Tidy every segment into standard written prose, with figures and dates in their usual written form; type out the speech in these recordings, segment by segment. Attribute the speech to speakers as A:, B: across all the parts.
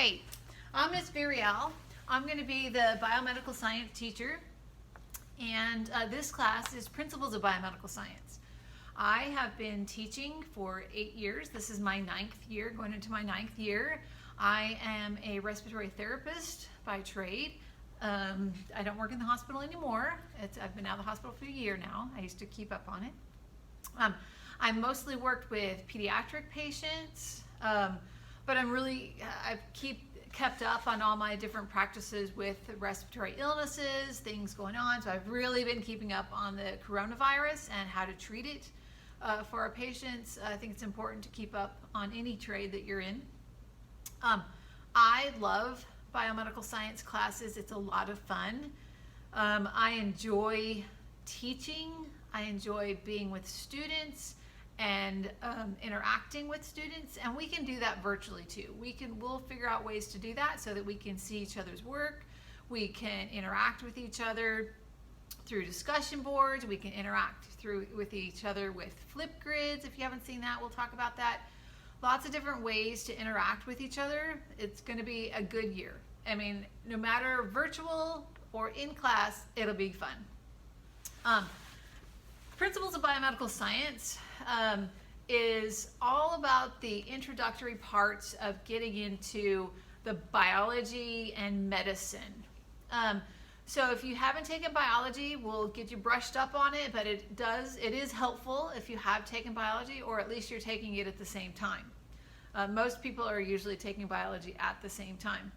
A: Great. I'm Miss Virial. I'm going to be the biomedical science teacher, and this class is Principles of Biomedical Science. I have been teaching for 8 years. This is my 9th year, going into my 9th year. I am a respiratory therapist by trade. I don't work in the hospital anymore. I've been out of the hospital for a year now. I used to keep up on it. I mostly worked with pediatric patients, but I've kept up on all my different practices with respiratory illnesses, things going on. So I've really been keeping up on the coronavirus and how to treat it for our patients. I think it's important to keep up on any trade that you're in. I love biomedical science classes. It's a lot of fun. I enjoy teaching. I enjoy being with students and interacting with students, and we can do that virtually too. We'll figure out ways to do that so that we can see each other's work. We can interact with each other through discussion boards. We can interact with each other with Flipgrids. If you haven't seen that, we'll talk about that. Lots of different ways to interact with each other. It's going to be a good year. I mean, no matter virtual or in class, it'll be fun. Principles of Biomedical Science is all about the introductory parts of getting into the biology and medicine. So if you haven't taken biology, we'll get you brushed up on it, but it is helpful if you have taken biology, or at least you're taking it at the same time. Most people are usually taking biology at the same time.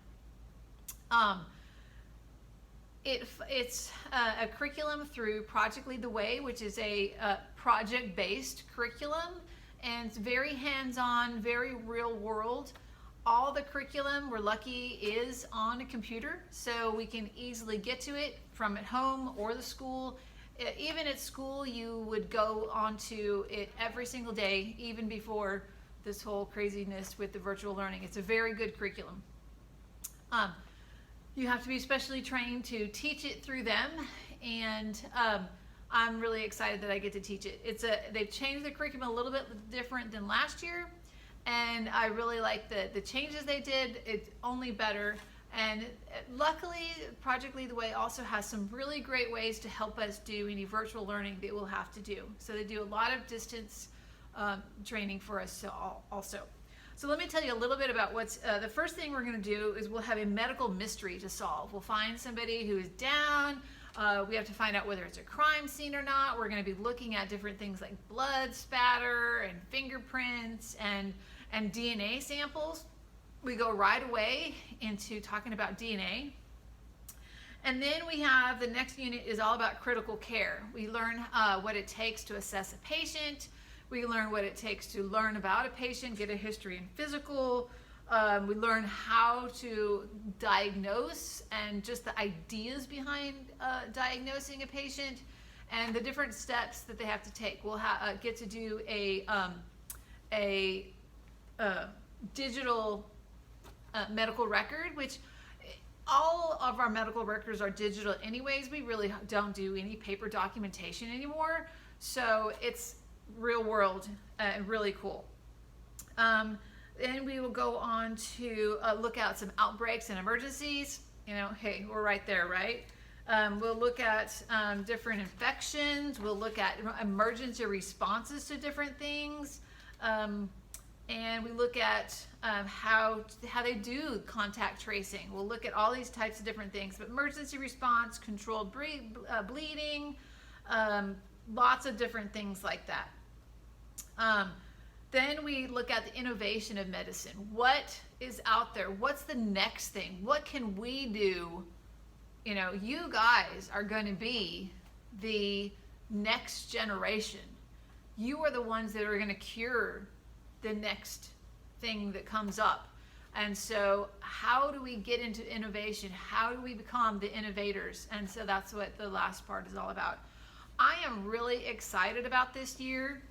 A: It's a curriculum through Project Lead the Way, which is a project-based curriculum, and it's very hands-on, very real-world. All the curriculum, we're lucky, is on a computer, so we can easily get to it from at home or the school. Even at school, you would go onto it every single day, even before this whole craziness with the virtual learning. It's a very good curriculum. You have to be specially trained to teach it through them, and I'm really excited that I get to teach it. They've changed the curriculum a little bit different than last year, and I really like the changes they did. It's only better, and luckily Project Lead the Way also has some really great ways to help us do any virtual learning that we'll have to do. So they do a lot of distance training for us also. So let me tell you a little bit about what's, the first thing we're going to do is we'll have a medical mystery to solve. We'll find somebody who is down. We have to find out whether it's a crime scene or not. We're going to be looking at different things like blood spatter and fingerprints and DNA samples. We go right away into talking about DNA. And then we have, the next unit is all about critical care. We learn what it takes to assess a patient. We learn what it takes to learn about a patient, get a history and physical. We learn how to diagnose and just the ideas behind diagnosing a patient and the different steps that they have to take. We'll get to do a digital medical record, which all of our medical records are digital anyways. We really don't do any paper documentation anymore. So it's real world and really cool. Then we will go on to look at some outbreaks and emergencies. You know, hey, we're right there, right? We'll look at different infections. We'll look at emergency responses to different things. And we look at how they do contact tracing. We'll look at all these types of different things, but emergency response, controlled bleeding, lots of different things like that. Then we look at the innovation of medicine. What is out there? What's the next thing? What can we do? You know, you guys are going to be the next generation. You are the ones that are going to cure the next thing that comes up. And so how do we get into innovation? How do we become the innovators? And so that's what the last part is all about. I am really excited about this year.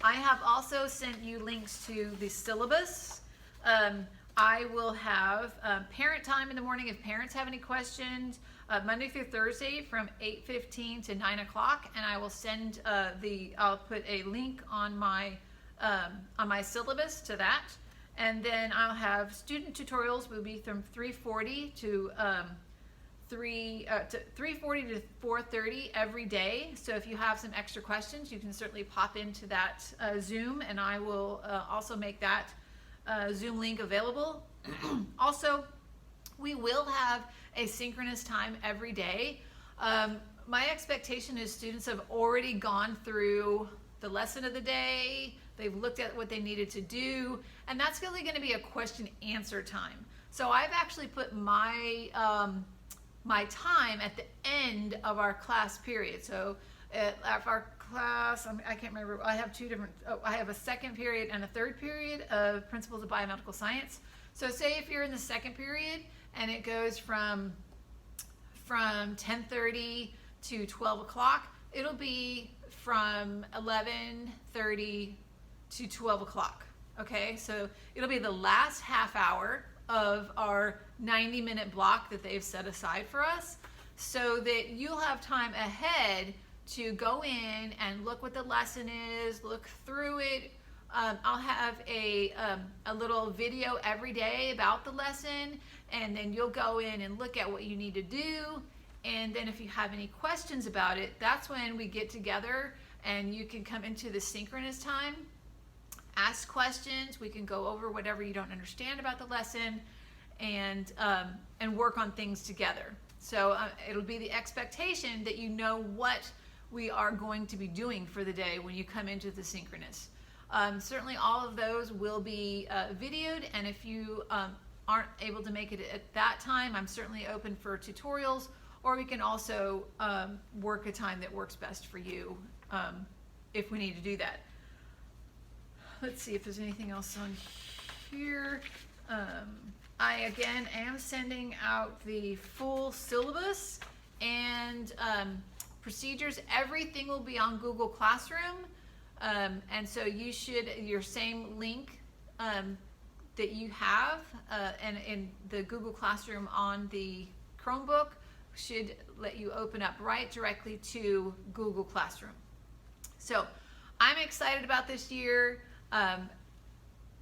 A: I have also sent you links to the syllabus. I will have parent time in the morning if parents have any questions, Monday through Thursday from 8:15 to 9 o'clock, and I will send I'll put a link on my syllabus to that. And then I'll have student tutorials will be from 3:40 to 3:40 to 4:30 every day. So if you have some extra questions, you can certainly pop into that Zoom, and I will also make that Zoom link available. Also, we will have a synchronous time every day. My expectation is students have already gone through the lesson of the day, they've looked at what they needed to do, and that's really going to be a question answer time. So I've actually put my my time at the end of our class period. So at our class, I can't remember, I have two different, I have a second period and a third period of Principles of Biomedical Science. So say if you're in the second period and it goes from 10:30 to 12 o'clock, it'll be from 11:30 to 12 o'clock. Okay, so it'll be the last half hour of our 90-minute block that they've set aside for us, so that you'll have time ahead to go in and look what the lesson is, look through it. I'll have a little video every day about the lesson, and then you'll go in and look at what you need to do. And then if you have any questions about it, that's when we get together and you can come into the synchronous time, ask questions. We can go over whatever you don't understand about the lesson, and work on things together. So it'll be the expectation that you know what we are going to be doing for the day when you come into the synchronous. Certainly all of those will be videoed, and if you aren't able to make it at that time, I'm certainly open for tutorials, or we can also work a time that works best for you if we need to do that. Let's see if there's anything else on here. I again am sending out the full syllabus and procedures. Everything will be on Google Classroom, and so you should, your same link that you have and in the Google Classroom on the Chromebook should let you open up right directly to Google Classroom. So I'm excited about this year.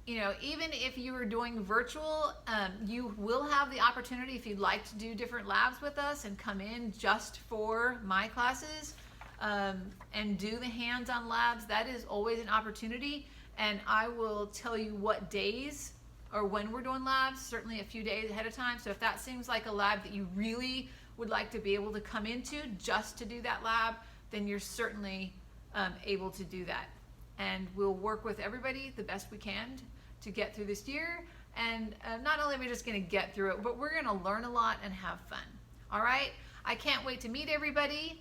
A: You know, even if you are doing virtual, you will have the opportunity, if you'd like to do different labs with us and come in just for my classes and do the hands-on labs. That is always an opportunity, and I will tell you what days or when we're doing labs, certainly a few days ahead of time. So if that seems like a lab that you really would like to be able to come into just to do that lab, then you're certainly able to do that. And we'll work with everybody the best we can to get through this year. And not only are we just going to get through it, but we're going to learn a lot and have fun. All right? I can't wait to meet everybody.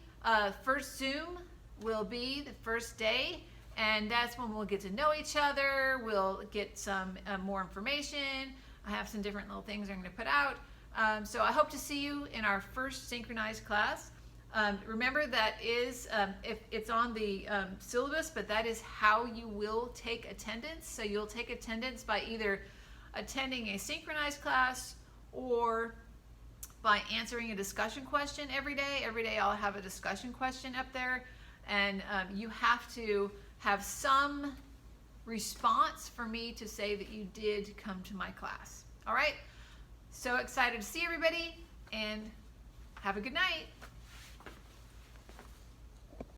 A: First Zoom will be the first day, and that's when we'll get to know each other. We'll get some more information. I have some different little things I'm going to put out. So I hope to see you in our first synchronized class. Remember, that is, if it's on the syllabus, but that is how you will take attendance. So you'll take attendance by either attending a synchronized class or by answering a discussion question every day. Every day I'll have a discussion question up there, and you have to have some response for me to say that you did come to my class. All right? So excited to see everybody, and have a good night.